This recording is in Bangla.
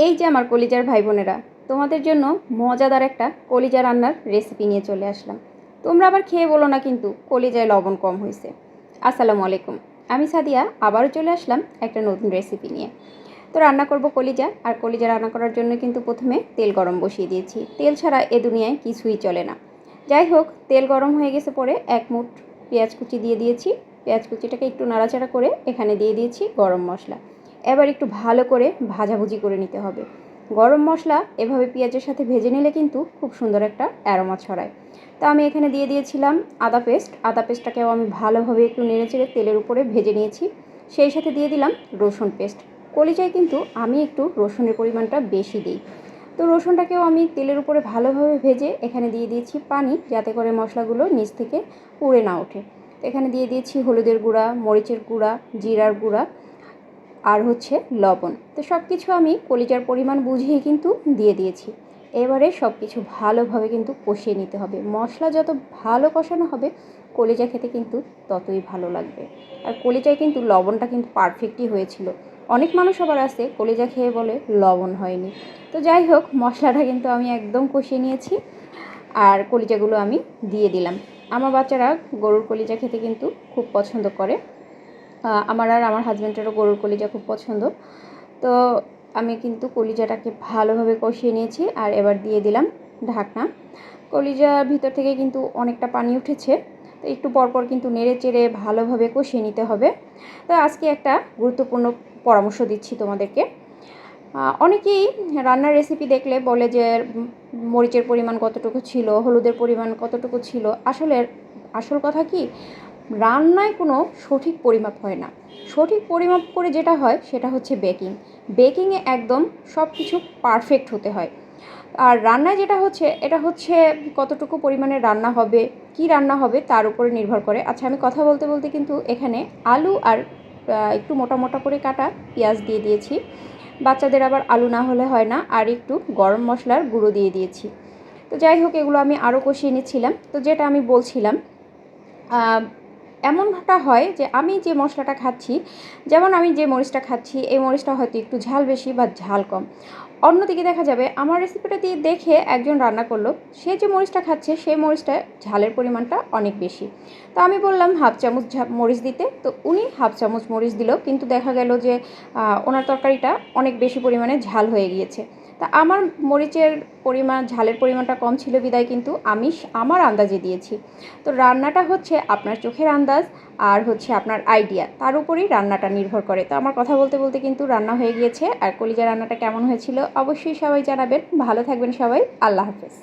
এই যে আমার কলিজার ভাই বোনেরা, তোমাদের জন্য মজাদার একটা কলিজা রান্নার রেসিপি নিয়ে চলে আসলাম। তোমরা আবার খেয়ে বলো না কিন্তু কলিজায় লবণ কম হয়েছে। আসসালামু আলাইকুম, আমি সাদিয়া আবারও চলে আসলাম একটা নতুন রেসিপি নিয়ে। তো রান্না করব কলিজা, আর কলিজা রান্না করার জন্য কিন্তু প্রথমে তেল গরম বসিয়ে দিয়েছি। তেল ছাড়া এ দুনিয়ায় কিছুই চলে না। যাই হোক, তেল গরম হয়ে গেছে, পরে এক মুঠ পেঁয়াজ কুচি দিয়ে দিয়েছি। পেঁয়াজ কুচিটাকে একটু নাড়াচাড়া করে এখানে দিয়ে দিয়েছি গরম মশলা। এবার একটু ভালো করে ভাজাভুজি করে নিতে হবে। গরম মশলা এভাবে পেঁয়াজের সাথে ভেজে নিলে কিন্তু খুব সুন্দর একটা অ্যারোমা ছড়ায়। তো আমি এখানে দিয়ে দিয়েছিলাম আদা পেস্ট। আদা পেস্টটাকেও আমি ভালোভাবে একটু নেড়েচেড়ে তেলের উপরে ভেজে নিয়েছি। সেই সাথে দিয়ে দিলাম রসুন পেস্ট। কলিজায় কিন্তু আমি একটু রসুনের পরিমাণটা বেশি দিই। তো রসুনটাকেও আমি তেলের উপরে ভালোভাবে ভেজে এখানে দিয়ে দিয়েছি পানি, যাতে করে মশলাগুলো নিচ থেকে পুড়ে না ওঠে। এখানে দিয়ে দিয়েছি হলুদের গুঁড়া, মরিচের গুঁড়া, জিরার গুঁড়া, আর হচ্ছে লবণ। তো সব কিছু আমি কলিজার পরিমাণ বুঝিয়ে কিন্তু দিয়ে দিয়েছি। এবারে সব কিছু ভালোভাবে কিন্তু কষিয়ে নিতে হবে। মশলা যত ভালো কষানো হবে, কলিজা খেতে কিন্তু ততই ভালো লাগবে। আর কলিজায় কিন্তু লবণটা কিন্তু পারফেক্টই হয়েছিল। অনেক মানুষ আবার আছে কলিজা খেয়ে বলে লবণ হয়নি। তো যাই হোক, মশলাটা কিন্তু আমি একদম কষিয়ে নিয়েছি, আর কলিজাগুলো আমি দিয়ে দিলাম। আমার বাচ্চারা গরুর কলিজা খেতে কিন্তু খুব পছন্দ করে। আমার আর আমার হাজব্যান্ডেরও গরুর কলিজা খুব পছন্দ। তো আমি কিন্তু কলিজাটাকে ভালোভাবে কষিয়ে নিয়েছি, আর এবার দিয়ে দিলাম ঢাকনা। কলিজার ভিতর থেকে কিন্তু অনেকটা পানি উঠেছে। তো একটু পরপর কিন্তু নেড়ে চেড়ে ভালোভাবে কষিয়ে নিতে হবে। তো আজকে একটা গুরুত্বপূর্ণ পরামর্শ দিচ্ছি তোমাদেরকে। অনেকেই রান্নার রেসিপি দেখলে বলে যে মরিচের পরিমাণ কতটুকু ছিল, হলুদের পরিমাণ কতটুকু ছিল। আসল কথা কি, রান্নায় কোনো সঠিক পরিমাপ হয় না। সঠিক পরিমাপ করে যেটা হয় সেটা হচ্ছে বেকিংয়ে একদম সব কিছু পারফেক্ট হতে হয়। আর রান্নায় যেটা হচ্ছে, এটা হচ্ছে কতটুকু পরিমাণে রান্না হবে, কি রান্না হবে তার উপরে নির্ভর করে। আচ্ছা, আমি কথা বলতে বলতে কিন্তু এখানে আলু আর একটু মোটা মোটা করে কাটা পেঁয়াজ দিয়ে দিয়েছি। বাচ্চাদের আবার আলু না হলে হয় না। আর একটু গরম মশলার গুঁড়ো দিয়ে দিয়েছি। তো যাই হোক, এগুলো আমি আরও কষিয়ে নিচ্ছিলাম। তো যেটা আমি বলছিলাম, এমনটা হয় যে আমি যে মশলাটা খাচ্ছি, যেমন আমি যে মরিচটা খাচ্ছি, এই মরিচটা হয়তো একটু ঝাল বেশি বা ঝাল কম। অন্যদিকে দেখা যাবে আমার রেসিপিটা দিয়ে দেখে একজন রান্না করলো, সে যে মরিচটা খাচ্ছে সেই মরিচটা ঝালের পরিমাণটা অনেক বেশি। তো আমি বললাম হাফ চামচ মরিচ দিতে, তো উনি হাফ চামচ মরিচ দিল, কিন্তু দেখা গেল যে ওনার তরকারিটা অনেক বেশি পরিমাণে ঝাল হয়ে গিয়েছে। তা আমার মরিচের পরিমাণ, ঝালের পরিমাণটা কম ছিল বিদায় কিন্তু আমি আমার আন্দাজে দিয়েছি। তো রান্নাটা হচ্ছে আপনার চোখের আন্দাজ আর হচ্ছে আপনার আইডিয়া, তার উপরেই রান্নাটা নির্ভর করে। তো আমার কথা বলতে বলতে কিন্তু রান্না হয়ে গিয়েছে। আর কলিজা রান্নাটা কেমন হয়েছিল অবশ্যই সবাই জানাবেন। ভালো থাকবেন সবাই, আল্লাহ হাফেজ।